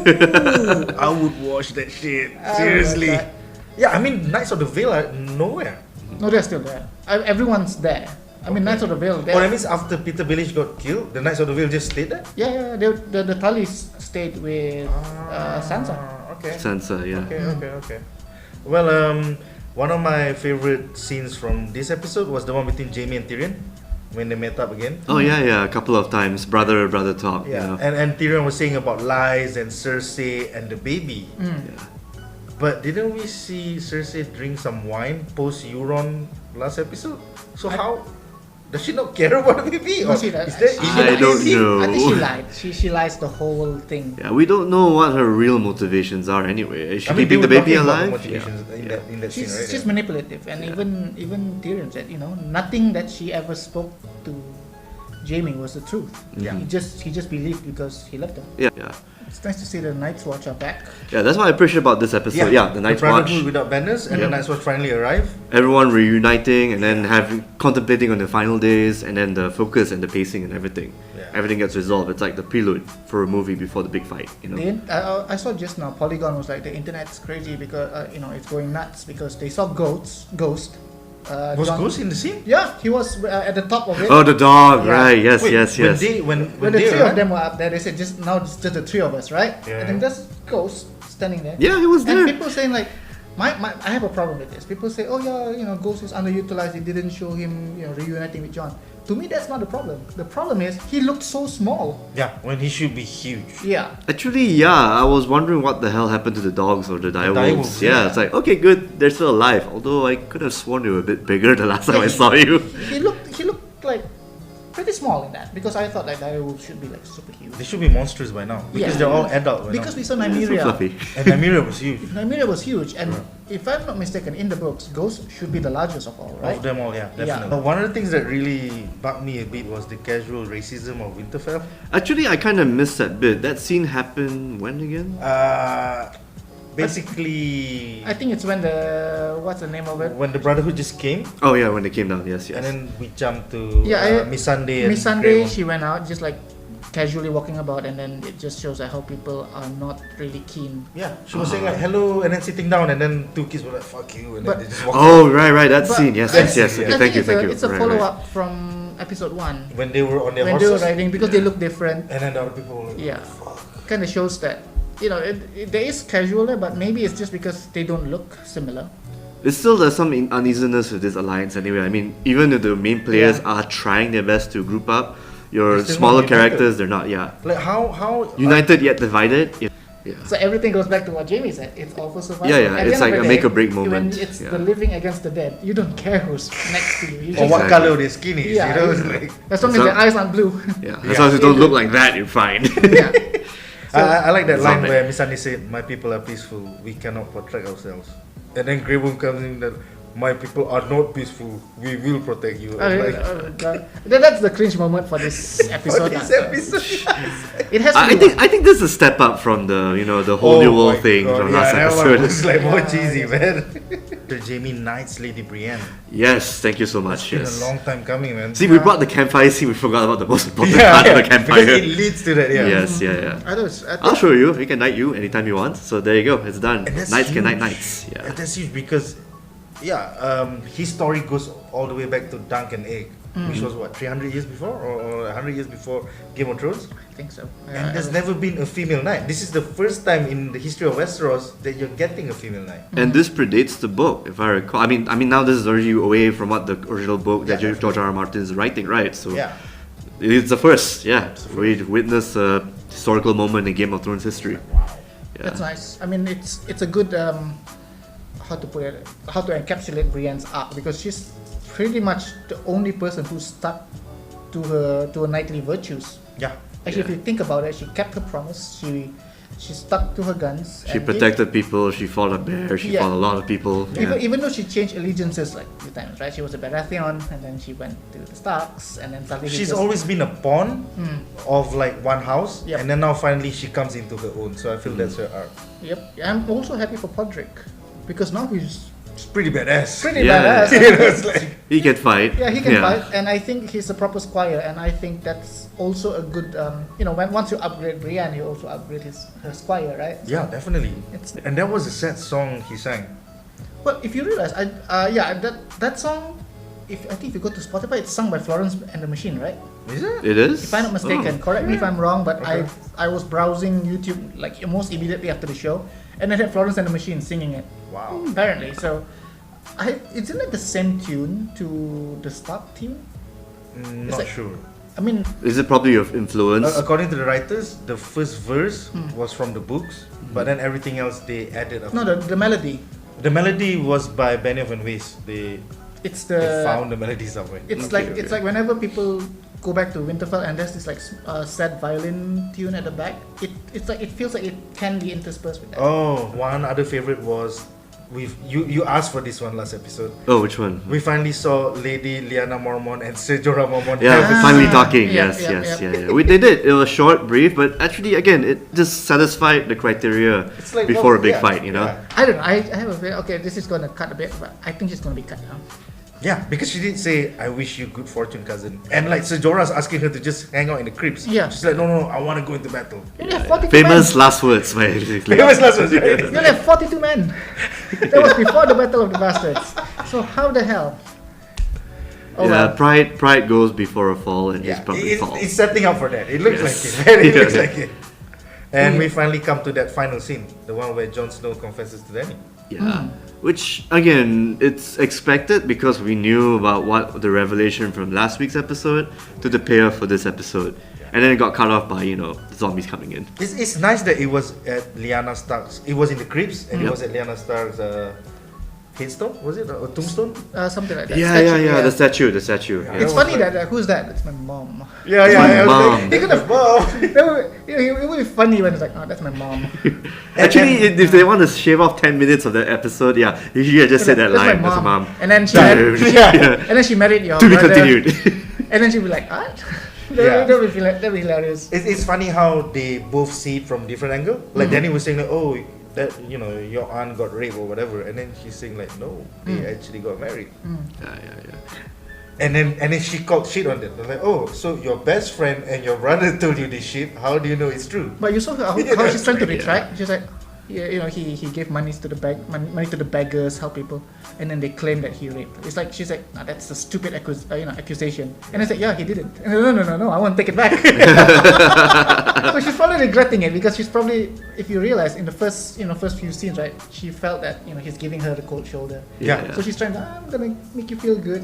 Speaker 2: I would watch that shit.
Speaker 3: I would
Speaker 2: Seriously.
Speaker 3: watch that.
Speaker 2: Yeah, I mean, Knights of the Vale are nowhere.
Speaker 3: No, they're still there. Everyone's there. I mean, Knights of the Vale.
Speaker 2: Oh, that means after Peter Baelish got killed, the Knights of the Vale just stayed there?
Speaker 3: Yeah, the Tullys stayed with Sansa.
Speaker 2: Okay.
Speaker 1: Sansa, yeah.
Speaker 2: Okay. Well, one of my favorite scenes from this episode was the one between Jaime and Tyrion when they met up again.
Speaker 1: Oh yeah, a couple of times, brother talk.
Speaker 2: Yeah,
Speaker 1: You know?
Speaker 2: and Tyrion was saying about lies and Cersei and the baby.
Speaker 1: Yeah.
Speaker 2: But didn't we see Cersei drink some wine post Euron last episode? So how does she not care about the baby?
Speaker 3: No,
Speaker 2: Or
Speaker 3: she does.
Speaker 2: is there
Speaker 1: I
Speaker 2: even
Speaker 1: don't
Speaker 2: baby?
Speaker 1: know.
Speaker 3: I think she lied. She lies the whole thing.
Speaker 1: Yeah, we don't know what her real motivations are anyway. Is she
Speaker 2: I mean,
Speaker 1: keeping
Speaker 2: they
Speaker 1: the
Speaker 2: were
Speaker 1: baby
Speaker 2: talking about the
Speaker 1: alive?
Speaker 2: motivations in that scene, right?
Speaker 3: She's manipulative, and even Tyrion said, nothing that she ever spoke to Jaime was the truth.
Speaker 2: Yeah.
Speaker 3: He just believed because he loved her.
Speaker 1: Yeah.
Speaker 3: It's nice to see the Night's Watch are back.
Speaker 1: Yeah, that's what I appreciate about this episode. Yeah, the Night's Watch.
Speaker 2: Brotherhood without banners, and
Speaker 1: Yeah.
Speaker 2: the Night's Watch finally arrive.
Speaker 1: Everyone reuniting and then contemplating on the final days and then the focus and the pacing and everything.
Speaker 2: Yeah.
Speaker 1: Everything gets resolved. It's like the prelude for a movie before the big fight.
Speaker 3: I saw just now Polygon was like the internet's crazy because it's going nuts because they saw Ghost.
Speaker 2: Was Ghost in the scene?
Speaker 3: Yeah, he was at the top of it.
Speaker 1: Oh, the dog,
Speaker 3: Yeah.
Speaker 1: right? Yes,
Speaker 2: Wait,
Speaker 1: yes.
Speaker 3: When the
Speaker 2: they
Speaker 3: three
Speaker 2: arrived?
Speaker 3: of them were up there, they said just the three of us, right?
Speaker 2: Yeah.
Speaker 3: And then there's Ghost standing there.
Speaker 1: Yeah, he was
Speaker 3: And
Speaker 1: there.
Speaker 3: people saying like, I have a problem with this. People say, oh yeah, Ghost is underutilized. It didn't show him, reuniting with Jon. To me, that's not the problem. The problem is he looked so small.
Speaker 2: Yeah, when he should be huge.
Speaker 3: Yeah.
Speaker 1: Actually, yeah, I was wondering what the hell happened to the dogs or the direwolves.
Speaker 2: direwolves,
Speaker 1: Yeah,
Speaker 2: yeah.
Speaker 1: it's like, okay, good, they're still alive. Although I could have sworn they were a bit bigger the last time I saw you.
Speaker 3: He looked like pretty pretty small in that because I thought like they should be like super huge.
Speaker 2: They should be monsters by now because they're all adult by
Speaker 3: Because
Speaker 2: now.
Speaker 3: we saw
Speaker 1: So
Speaker 3: Nymeria.
Speaker 1: fluffy.
Speaker 2: And Nymeria was huge.
Speaker 3: Nymeria was huge, and if I'm not mistaken, in the books, Ghost should be the largest of all, right?
Speaker 2: Of them all, yeah, definitely. But one of the things that really bugged me a bit was the casual racism of Winterfell.
Speaker 1: Actually, I kind of missed that bit. That scene happened when again?
Speaker 2: Basically,
Speaker 3: I think it's when what's the name of it?
Speaker 2: when the Brotherhood just came,
Speaker 1: Oh yeah, when they came down. Yes, yes.
Speaker 2: and then we jumped to Miss Sunday.
Speaker 3: Miss
Speaker 2: and
Speaker 3: Sunday,
Speaker 2: Grey
Speaker 3: she went out just like casually walking about, and then it just shows like how people are not really keen.
Speaker 2: Yeah, she was saying like hello, and then sitting down, and then two kids were like fuck you, and
Speaker 3: But-
Speaker 2: then they just walked
Speaker 1: Oh right, that
Speaker 3: But
Speaker 1: scene. Yes,
Speaker 3: I
Speaker 1: yes, yes.
Speaker 3: think-
Speaker 1: Okay,
Speaker 3: I
Speaker 1: thank you,
Speaker 3: think
Speaker 1: thank you.
Speaker 3: It's a
Speaker 1: Right,
Speaker 3: follow
Speaker 1: right.
Speaker 3: up from episode 1
Speaker 2: when they were on their
Speaker 3: when they were
Speaker 2: horses,
Speaker 3: riding because they look different.
Speaker 2: and then the other people were like,
Speaker 3: Yeah.
Speaker 2: fuck.
Speaker 3: Kind of shows that there is casual there, but maybe it's just because they don't look similar.
Speaker 1: There's still some uneasiness with this alliance anyway. I mean, even if the main players
Speaker 3: Yeah.
Speaker 1: are trying their best to group up, your
Speaker 2: They're still
Speaker 1: smaller
Speaker 2: not united.
Speaker 1: characters, they're not. Yeah,
Speaker 2: Like how
Speaker 1: united yet divided. Yeah.
Speaker 3: So everything goes back to what Jamie said. It's all for survival.
Speaker 1: Yeah, yeah,
Speaker 3: At the
Speaker 1: it's
Speaker 3: end of
Speaker 1: like
Speaker 3: the
Speaker 1: a
Speaker 3: day,
Speaker 1: make or break moment.
Speaker 3: When it's
Speaker 1: Yeah.
Speaker 3: the living against the dead, you don't care who's next to you. You
Speaker 2: or
Speaker 3: just,
Speaker 2: what
Speaker 1: Exactly.
Speaker 2: color their skin is,
Speaker 3: Yeah.
Speaker 2: you know? It's like,
Speaker 3: as long as
Speaker 1: So-
Speaker 3: their eyes aren't blue.
Speaker 1: Yeah,
Speaker 2: Yeah.
Speaker 1: as long as you don't look like that, you're fine.
Speaker 3: Yeah.
Speaker 2: I like that line
Speaker 1: Zombie.
Speaker 2: where Miss Sunday said, "My people are peaceful. We cannot protect ourselves." And then Grey Worm comes in that, "My people are not peaceful. We will protect you." I was like,
Speaker 3: God. That's the cringe moment for this episode.
Speaker 2: this
Speaker 3: lah.
Speaker 2: episode.
Speaker 3: It has to
Speaker 1: I
Speaker 3: be.
Speaker 1: think this is a step up from the the whole new world
Speaker 2: my
Speaker 1: thing
Speaker 2: God,
Speaker 1: from
Speaker 2: yeah,
Speaker 1: last
Speaker 2: that
Speaker 1: episode.
Speaker 2: one was like more
Speaker 3: Yeah.
Speaker 2: cheesy, man. The Jamie Knight's Lady Brienne.
Speaker 1: Yes, thank you so much.
Speaker 2: It's been
Speaker 1: Yes.
Speaker 2: a long time coming, man.
Speaker 1: See, we brought the campfire scene. We forgot about the most important
Speaker 2: yeah,
Speaker 1: part of the
Speaker 2: because
Speaker 1: campfire.
Speaker 2: it leads to that. Yeah.
Speaker 1: Yes, yeah.
Speaker 3: I don't. I
Speaker 1: I'll
Speaker 3: think,
Speaker 1: show you. We can knight you anytime you want. So there you go. It's done.
Speaker 2: And that's
Speaker 1: Knights can knight
Speaker 2: huge.
Speaker 1: knights. Yeah.
Speaker 2: And that's huge because, his story goes all the way back to Dunk and Egg, which was what 300 years before or 100 years before Game of Thrones.
Speaker 3: I think so.
Speaker 2: And there's never been a female knight. This is the first time in the history of Westeros that you're getting a female knight.
Speaker 1: And this predates the book, if I recall. I mean now this is already away from what the original book that
Speaker 2: Yeah,
Speaker 1: George R. R. Martin is writing, right? So
Speaker 2: Yeah.
Speaker 1: it's the first. Yeah, we witnessed a historical moment in Game of Thrones history. Yeah.
Speaker 3: That's nice. I mean, it's a good how to put it, how to encapsulate Brienne's arc because she's pretty much the only person who stuck to her knightly virtues.
Speaker 2: Yeah.
Speaker 3: Actually, if
Speaker 1: Yeah.
Speaker 3: you think about it, she kept her promise. She stuck to her guns.
Speaker 1: She
Speaker 3: and
Speaker 1: protected people. She fought a bear. She
Speaker 3: Yeah.
Speaker 1: fought a lot of people.
Speaker 3: Even, even though she changed allegiances like a few times, right? She was a Baratheon, and then she went to the Starks, and then suddenly
Speaker 2: She's always been a pawn of like one house,
Speaker 3: Yep.
Speaker 2: and then now finally she comes into her own. So I feel that's her arc.
Speaker 3: Yep. I'm also happy for Podrick because now he's
Speaker 2: It's pretty badass.
Speaker 3: pretty
Speaker 1: Yeah.
Speaker 3: badass.
Speaker 2: You know, it's like,
Speaker 1: He can fight.
Speaker 3: Yeah, he can fight, and I think he's a proper squire, and I think that's also a good, once you upgrade Brienne, you also upgrade her squire, right?
Speaker 2: yeah, definitely.
Speaker 3: It's
Speaker 2: And that was a sad song he sang.
Speaker 3: but if you realize, that song, I think if you go to Spotify, it's sung by Florence and the Machine, right?
Speaker 2: Is it?
Speaker 1: It is.
Speaker 3: If I'm not mistaken,
Speaker 1: Oh.
Speaker 3: correct me if I'm wrong, but
Speaker 2: Okay.
Speaker 3: I was browsing YouTube like almost immediately after the show, and I had Florence and the Machine singing it.
Speaker 2: Wow.
Speaker 3: Apparently, so isn't it the same tune to the Stark theme?
Speaker 2: Not
Speaker 3: like-
Speaker 2: sure.
Speaker 3: I mean,
Speaker 1: Is it probably of influence?
Speaker 2: According to the writers, the first verse was from the books, but then everything else they added.
Speaker 3: no, the melody.
Speaker 2: The melody was by Benioff and Weiss. They
Speaker 3: It's
Speaker 2: they
Speaker 3: the
Speaker 2: found the melody somewhere.
Speaker 3: It's
Speaker 1: Okay,
Speaker 3: it's like whenever people go back to Winterfell and there's this like sad violin tune at the back, it feels like it can be interspersed with that.
Speaker 2: Oh, one other favorite was you asked for this one last episode.
Speaker 1: Oh, which one?
Speaker 2: We finally saw Lady Lyanna Mormont and Ser Jorah Mormont.
Speaker 1: Yeah,
Speaker 3: Ah,
Speaker 1: finally talking.
Speaker 3: yeah,
Speaker 1: Yes,
Speaker 3: yeah,
Speaker 1: yes,
Speaker 3: yeah.
Speaker 1: yeah. We did it. It was short, brief, but actually, again, it just satisfied the criteria
Speaker 2: It's like,
Speaker 1: before
Speaker 2: well,
Speaker 1: a big
Speaker 2: yeah,
Speaker 1: fight. You know.
Speaker 2: yeah.
Speaker 3: I don't know. I have a feeling. Okay, this is gonna cut a bit, but I think it's gonna be cut now.
Speaker 2: Yeah, because she did say, "I wish you good fortune, cousin." And like Ser Jorah's asking her to just hang out in the crypts.
Speaker 3: Yeah.
Speaker 2: She's like, "No, I want to go into battle."
Speaker 3: You only have 42
Speaker 1: Famous
Speaker 3: men.
Speaker 1: last words, basically.
Speaker 2: Famous last words, right?
Speaker 3: You only have 42 men. That was before the Battle of the Bastards. So how the hell? Oh
Speaker 1: Yeah,
Speaker 3: well.
Speaker 1: pride goes before a fall, and
Speaker 2: Yeah,
Speaker 1: he's probably
Speaker 2: it's,
Speaker 1: fall.
Speaker 2: it's setting up for that. It looks
Speaker 1: Yes.
Speaker 2: like it. Right? It looks
Speaker 1: Yeah.
Speaker 2: like it. And we finally come to that final scene, the one where Jon Snow confesses to Dany.
Speaker 1: Yeah. Which, again, it's expected because we knew about what the revelation from last week's episode to the payoff for this episode. And then it got cut off by, the zombies coming in.
Speaker 2: It's nice that it was at Lyanna Stark's. It was in the crypts, and it
Speaker 1: Yep.
Speaker 2: was at Lyanna Stark's headstone, was it? Or tombstone?
Speaker 3: Something like that.
Speaker 1: Yeah,
Speaker 3: Statue,
Speaker 1: yeah. The statue.
Speaker 2: Yeah.
Speaker 3: It's
Speaker 2: That
Speaker 3: funny
Speaker 2: was like-
Speaker 3: that who's that? It's my mom.
Speaker 2: Yeah,
Speaker 1: My mom.
Speaker 3: He could have.
Speaker 2: Mom.
Speaker 3: It would be funny when it's like, oh, that's my mom.
Speaker 1: Actually, if they want to shave off 10 minutes of that episode, yeah, you should just say that
Speaker 3: That's
Speaker 1: line.
Speaker 3: my
Speaker 1: That's mom.
Speaker 3: And then she
Speaker 1: Yeah.
Speaker 3: married,
Speaker 1: Yeah.
Speaker 3: and then she married your
Speaker 1: To be
Speaker 3: brother.
Speaker 1: continued.
Speaker 3: And then she'd be like, what?
Speaker 2: Yeah.
Speaker 3: That'd be hilarious.
Speaker 2: It's funny how they both see it from different angle. Like Danny was saying like, oh, that your aunt got raped or whatever, and then she's saying like, no, they actually got married.
Speaker 1: Yeah.
Speaker 2: And then she called shit on it. Like, oh, so your best friend and your brother told you this shit. How do you know it's true?
Speaker 3: But you saw how she's trying to
Speaker 1: Yeah.
Speaker 3: retract. She's like, yeah, he gave money to the beggars, help people, and then they claim that he raped. It's like she's like, nah, that's a stupid accusation. And it's like, yeah, he didn't. And no, I want to take it back. So she's probably regretting it because she's probably, if you realize in the first few scenes, right, she felt that he's giving her the cold shoulder.
Speaker 2: Yeah.
Speaker 3: So she's trying to, I'm gonna make you feel good,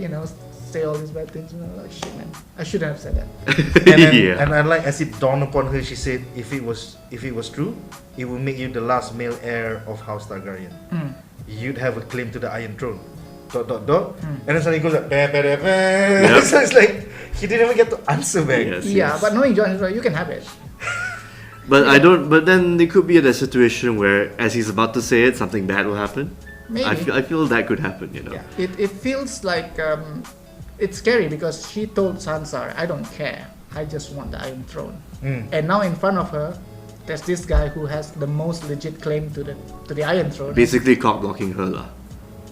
Speaker 3: say all these bad things. Like, shit, man, I shouldn't have said that.
Speaker 2: And then,
Speaker 1: Yeah.
Speaker 2: and I like as it dawned upon her, she said, if it was true, it would make you the last male heir of House Targaryen. You'd have a claim to the Iron Throne. ... And then suddenly it goes like, bah, bah, bah, bah.
Speaker 1: Yep.
Speaker 2: So it's like he didn't even get to answer back.
Speaker 1: Yes,
Speaker 3: Yeah,
Speaker 1: yes.
Speaker 3: but knowing John, you can have it.
Speaker 1: But I don't. But then they could be in a situation where, as he's about to say it, something bad will happen.
Speaker 3: Maybe.
Speaker 1: I feel that could happen.
Speaker 2: Yeah.
Speaker 3: It feels like it's scary because she told Sansa, I don't care, I just want the Iron Throne. And now in front of her, there's this guy who has the most legit claim to the Iron Throne.
Speaker 1: Basically, cock blocking her lah.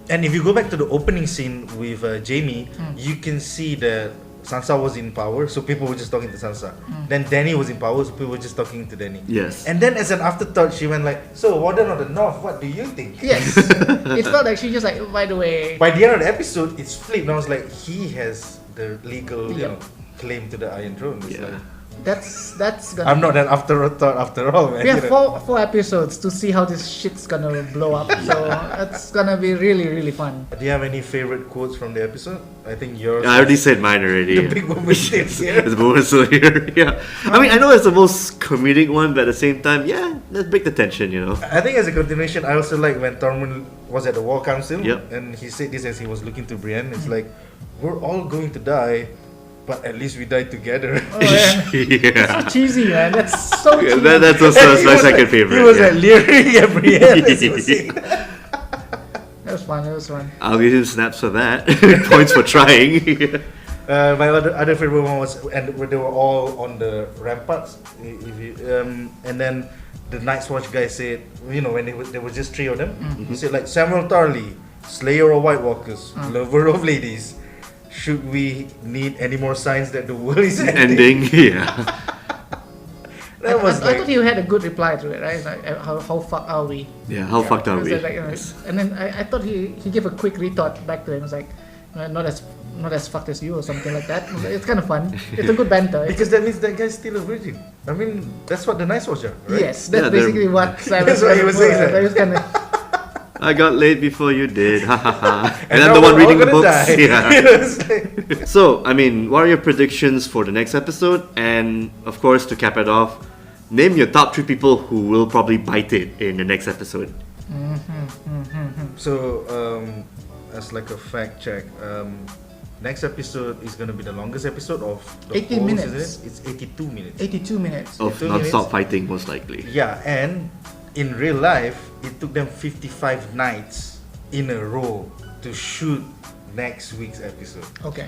Speaker 2: And if you go back to the opening scene with Jaime, you can see that Sansa was in power, so people were just talking to Sansa. Then Dany was in power, so people were just talking to Dany.
Speaker 1: Yes.
Speaker 2: And then as an afterthought, she went like, so Warden of the North, what do you think?
Speaker 3: Yes. It felt like she just like, by the way.
Speaker 2: By the end of the episode, it's flipped. And I was like, he has the legal
Speaker 3: Yep.
Speaker 2: claim to the Iron Throne. It's
Speaker 1: Yeah.
Speaker 2: like,
Speaker 3: That's gonna.
Speaker 2: I'm not an afterthought after all, man.
Speaker 3: We have four episodes to see how this shit's gonna blow up. So it's gonna be really, really fun.
Speaker 2: Do you have any favorite quotes from the episode? I think yours.
Speaker 1: I already said mine already.
Speaker 2: The big woman stays here.
Speaker 1: It's the still here. Yeah. I mean, I know it's the most comedic one, but at the same time, yeah, let's break the tension.
Speaker 2: I think as a continuation, I also like when Tormund was at the War Council,
Speaker 1: Yep.
Speaker 2: and he said this as he was looking to Brienne. It's like, we're all going to die, but at least we die together.
Speaker 3: Oh, yeah.
Speaker 1: Yeah.
Speaker 3: So cheesy, man. That's so
Speaker 1: Yeah,
Speaker 3: cheesy.
Speaker 1: that's also
Speaker 2: And he
Speaker 1: my
Speaker 2: was
Speaker 1: second
Speaker 2: like,
Speaker 1: favorite.
Speaker 2: He was
Speaker 1: yeah.
Speaker 2: like leering at Brienne as he was saying that.
Speaker 3: That was fun.
Speaker 1: I'll give him snaps for that. Points for trying.
Speaker 2: My other favorite one was, and they were all on the ramparts. And then the Night's Watch guy said, when there was just three of them, he said like, Samuel Tarly, Slayer of White Walkers, lover of ladies. Should we need any more signs that the world is ending?
Speaker 1: Ending. Yeah.
Speaker 2: That was
Speaker 3: I
Speaker 2: like,
Speaker 3: thought he had a good reply to it, right? Like, how fucked are we?
Speaker 1: Yeah. How fucked are
Speaker 3: It was
Speaker 1: we?
Speaker 3: like, and then I thought he gave a quick retort back to him. It was like, not as fucked as you or something like that. It's kind of fun. It's a good banter.
Speaker 2: because that means that guy's still a virgin. I mean, that's what the Night's Watch are, right?
Speaker 3: Yes, that's
Speaker 1: Yeah, they're-
Speaker 3: basically what Simon
Speaker 2: That's what he was saying,
Speaker 3: That was kind of.
Speaker 1: I got laid before you did. Ha ha ha. And
Speaker 2: now
Speaker 1: I'm the one
Speaker 2: we're all
Speaker 1: reading the
Speaker 2: gonna
Speaker 1: books.
Speaker 2: die.
Speaker 1: Yeah.
Speaker 2: It's like-
Speaker 1: So, I mean, what are your predictions for the next episode? And of course, to cap it off, name your top 3 people who will probably bite it in the next episode.
Speaker 2: So, as like a fact check, next episode is gonna be the longest episode of the
Speaker 3: 80
Speaker 2: whole
Speaker 3: minutes.
Speaker 2: season. It's 82 minutes.
Speaker 3: 82 minutes.
Speaker 1: Of
Speaker 2: 2
Speaker 1: non-stop
Speaker 2: minutes.
Speaker 1: fighting, most likely.
Speaker 2: Yeah, and in real life, it took them 55 nights in a row to shoot next week's episode.
Speaker 3: Okay.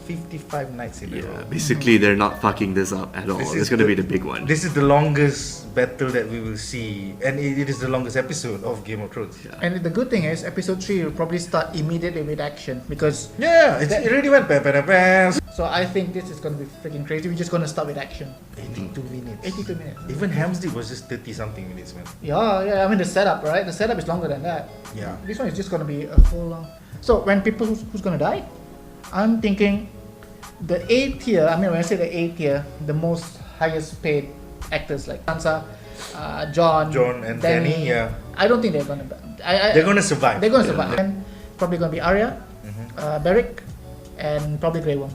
Speaker 2: 55 nights in a
Speaker 1: Yeah,
Speaker 2: row.
Speaker 1: basically they're not fucking this up at all.
Speaker 2: This
Speaker 1: It's
Speaker 2: is
Speaker 1: gonna
Speaker 2: the-
Speaker 1: be the big one.
Speaker 2: This is the longest battle that we will see, and it is the longest episode of Game of Thrones.
Speaker 1: Yeah.
Speaker 3: And the good thing is, episode 3 will probably start immediately with action because.
Speaker 2: Yeah, it already went bam, bam, bam.
Speaker 3: So I think this is gonna be freaking crazy. We're just gonna start with action.
Speaker 2: 82 minutes.
Speaker 3: 82 minutes.
Speaker 2: Even Hamsdeep was just 30 something minutes, man.
Speaker 3: Yeah. I mean the setup, right? The setup is longer than that.
Speaker 2: Yeah.
Speaker 3: This one is just gonna be a full long. So when people who's gonna die, I'm thinking the A tier. I mean when I say the A tier, the most highest paid actors like Sansa, John
Speaker 2: and Dany, yeah.
Speaker 3: I don't think they're gonna.
Speaker 2: They're gonna survive.
Speaker 3: They're gonna survive. And probably gonna be Arya, Beric, and probably Grey Worm.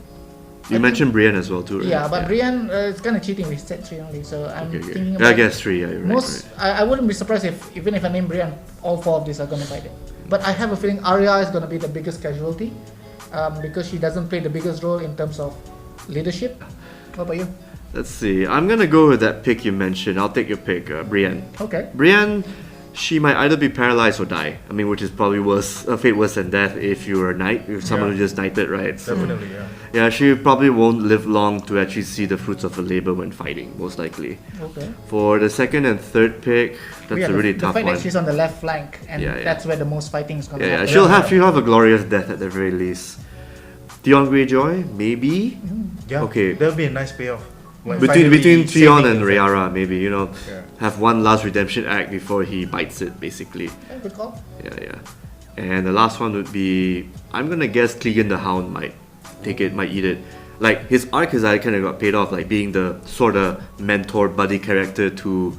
Speaker 1: You mentioned Brienne as well too, right?
Speaker 3: Yeah, but Brienne, it's kind of cheating. We said 3 only, so I'm
Speaker 1: Okay.
Speaker 3: thinking
Speaker 1: I
Speaker 3: about
Speaker 1: guess 3. Yeah, you're right.
Speaker 3: most. I wouldn't be surprised if even if I name Brienne, all 4 of these are gonna fight it. But I have a feeling Arya is going to be the biggest casualty because she doesn't play the biggest role in terms of leadership. What about you?
Speaker 1: Let's see. I'm gonna go with that pick you mentioned. I'll take your pick, Brienne.
Speaker 3: Okay.
Speaker 1: Brienne, she might either be paralyzed or die. I mean, which is probably worse, a fate worse than death if you're a knight, if someone who just knighted, right? So,
Speaker 2: Definitely, yeah.
Speaker 1: yeah, she probably won't live long to actually see the fruits of her labor when fighting, most likely.
Speaker 3: Okay.
Speaker 1: For the second and third pick, that's a really
Speaker 3: the
Speaker 1: tough
Speaker 3: fact
Speaker 1: one.
Speaker 3: that she's on the left flank, and
Speaker 1: Yeah, yeah.
Speaker 3: that's where the most fighting is going to
Speaker 1: Yeah,
Speaker 3: happen.
Speaker 1: she'll have a glorious death at the very least. Theon Greyjoy, maybe.
Speaker 2: Yeah,
Speaker 1: Okay.
Speaker 2: that'll be a nice payoff. Like
Speaker 1: Between
Speaker 2: finally
Speaker 1: Theon
Speaker 2: saving
Speaker 1: and
Speaker 2: his
Speaker 1: Rhaenyra, maybe, you know,
Speaker 2: Yeah.
Speaker 1: have one last redemption act before he bites it, basically.
Speaker 3: Yeah, good call.
Speaker 1: Yeah. And the last one would be, I'm gonna guess Clegane the Hound might take it, might eat it. Like, his arc has kind of got paid off, like being the sort of mentor buddy character to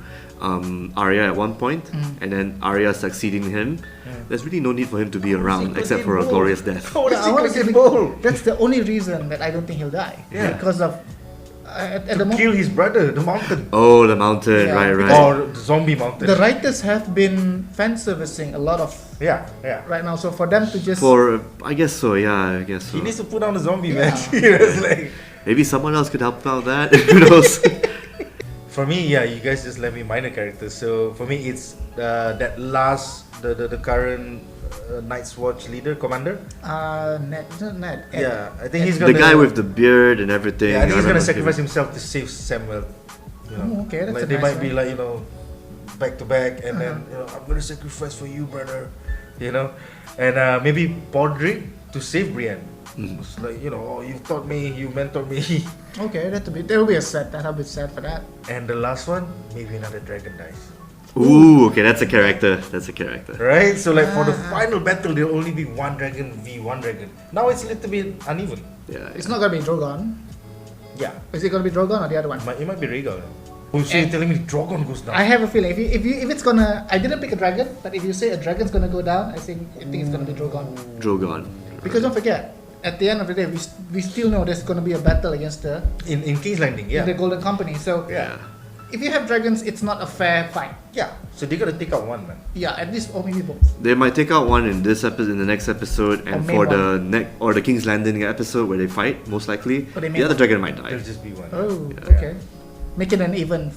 Speaker 1: Arya at one point, and then Arya succeeding him. There's really no need for him to be around except for a glorious death.
Speaker 2: Oh,
Speaker 3: Yeah, I wanna say
Speaker 2: bowl.
Speaker 3: that's the only reason that I don't think he'll die.
Speaker 2: Yeah.
Speaker 3: Because of at the moment
Speaker 2: Kill his brother, the mountain.
Speaker 1: Oh, the mountain,
Speaker 3: Yeah,
Speaker 1: right.
Speaker 2: Or the zombie mountain.
Speaker 3: the writers have been fan servicing a lot of
Speaker 2: yeah.
Speaker 3: right now. So for them to just
Speaker 1: I guess so, yeah, I guess so.
Speaker 2: He needs to put down the zombie,
Speaker 3: Yeah.
Speaker 2: man. Serious, like.
Speaker 1: Maybe someone else could help out that, who knows?
Speaker 2: For me, yeah, you guys just let me minor characters. So for me, it's that last, the current Night's Watch leader, commander.
Speaker 3: Ned, isn't Ned? Ed.
Speaker 2: Yeah, I think he's
Speaker 1: The
Speaker 2: gonna.
Speaker 1: guy with the beard and everything.
Speaker 2: Yeah, I think he's gonna
Speaker 1: remember
Speaker 2: sacrifice
Speaker 1: him.
Speaker 2: himself to save Samuel. You know,
Speaker 3: Oh, okay, that's
Speaker 2: like
Speaker 3: a
Speaker 2: they
Speaker 3: nice
Speaker 2: might
Speaker 3: one.
Speaker 2: be like, you know, back to back, and then you know, I'm gonna sacrifice for you, brother. You know, and maybe Podrick to save Brienne. It's like, you know, oh, you taught me, you mentored me.
Speaker 3: Okay, there will be a set. That'll be sad for that.
Speaker 2: And the last one, maybe another dragon dies.
Speaker 1: Ooh, okay, that's a character. That's a character.
Speaker 2: Right? So like for the final battle, there'll only be one dragon v one dragon. Now it's a little bit uneven.
Speaker 1: Yeah.
Speaker 3: It's not gonna be Drogon.
Speaker 2: Yeah,
Speaker 3: Is it gonna be Drogon or the other one?
Speaker 2: it might be Rhaegal. Oh, so you're telling me Drogon goes down?
Speaker 3: I have a feeling if it's gonna, I didn't pick a dragon, but if you say a dragon's gonna go down, I think it's gonna be Drogon.
Speaker 1: Drogon.
Speaker 3: Because don't forget, at the end of the day, we still know there's gonna be a battle against the
Speaker 2: in King's Landing, yeah.
Speaker 3: the Golden Company. So
Speaker 2: Yeah.
Speaker 3: if you have dragons, it's not a fair fight.
Speaker 2: Yeah. So they gotta take out one, man.
Speaker 3: Yeah, at least or maybe both.
Speaker 1: They might take out one in this episode, in the next episode, and
Speaker 3: Or
Speaker 1: for
Speaker 3: main
Speaker 1: the King's Landing episode where they fight, most likely,
Speaker 3: Or they
Speaker 1: the
Speaker 3: main
Speaker 1: other
Speaker 3: one.
Speaker 1: dragon might die.
Speaker 2: There'll just be one.
Speaker 3: Oh,
Speaker 1: Yeah.
Speaker 3: okay. Make it an even.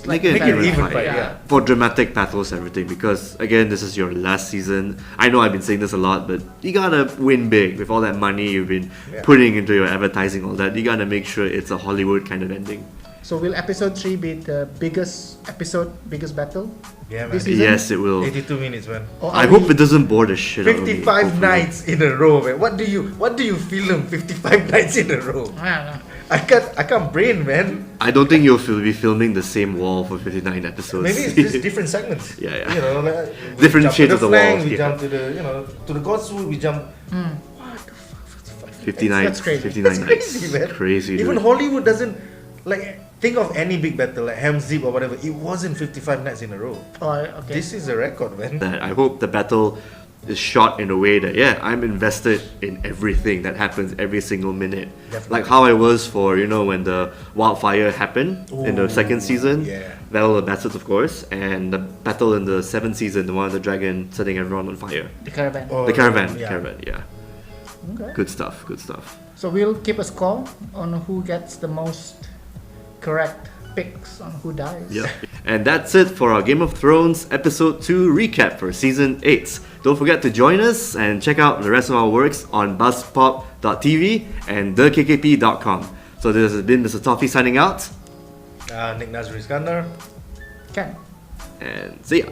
Speaker 1: Make it
Speaker 2: Make it
Speaker 1: an
Speaker 2: even
Speaker 1: fight,
Speaker 2: fight,
Speaker 3: yeah.
Speaker 2: yeah.
Speaker 1: For dramatic battles, everything. Because again, this is your last season. I know I've been saying this a lot, but you gotta win big with all that money you've been
Speaker 2: Yeah.
Speaker 1: putting into your advertising, all that. You gotta make sure it's a Hollywood kind of ending.
Speaker 3: So will episode 3 be the biggest episode, biggest battle?
Speaker 2: Yeah, man.
Speaker 3: This season?
Speaker 1: Yes, it will.
Speaker 2: 82 minutes, man.
Speaker 3: Or
Speaker 1: I
Speaker 3: are
Speaker 1: hope
Speaker 3: we-
Speaker 1: it doesn't bore the shit out of me.
Speaker 2: 55
Speaker 1: hopefully.
Speaker 2: nights in a row, man. What do you film 55 nights in a row?
Speaker 3: I don't know.
Speaker 2: I can't brain, man.
Speaker 1: I don't think you'll be filming the same wall for 59 episodes.
Speaker 2: Maybe it's just different segments.
Speaker 1: Yeah, yeah.
Speaker 2: You know, like we
Speaker 1: Different
Speaker 2: jump to
Speaker 1: shades
Speaker 2: the
Speaker 1: of the
Speaker 2: flank,
Speaker 1: walls,
Speaker 2: We
Speaker 1: yeah.
Speaker 2: jump to the, you know, to the God's Wood. We jump.
Speaker 1: 59,
Speaker 3: That's crazy.
Speaker 1: 59
Speaker 2: That's
Speaker 1: nights.
Speaker 2: crazy, man.
Speaker 1: Crazy,
Speaker 2: Even
Speaker 1: dude.
Speaker 2: Hollywood doesn't like think of any big battle like Helm's Deep or whatever. It wasn't 55 nights in a row.
Speaker 3: Oh, okay.
Speaker 2: This is a record, man.
Speaker 1: That I hope the battle is shot in a way that I'm invested in everything that happens every single minute.
Speaker 2: Definitely.
Speaker 1: Like how I was for when the wildfire happened in the second season.
Speaker 2: yeah.
Speaker 1: Battle of the Bastards, of course, and the battle in the seventh season, the one of the dragon setting everyone on fire.
Speaker 3: The caravan.
Speaker 2: Oh,
Speaker 1: The caravan,
Speaker 2: yeah.
Speaker 1: yeah.
Speaker 3: Okay.
Speaker 1: Good stuff, good stuff.
Speaker 3: So we'll keep a score on who gets the most correct picks on who dies.
Speaker 1: Yep. And that's it for our Game of Thrones Episode 2 recap for Season 8. Don't forget to join us and check out the rest of our works on buzzpop.tv and thekkp.com. So this has been Mr. Toffee signing out,
Speaker 2: Nick Nazri Iskandar.
Speaker 3: Ken.
Speaker 1: and see ya.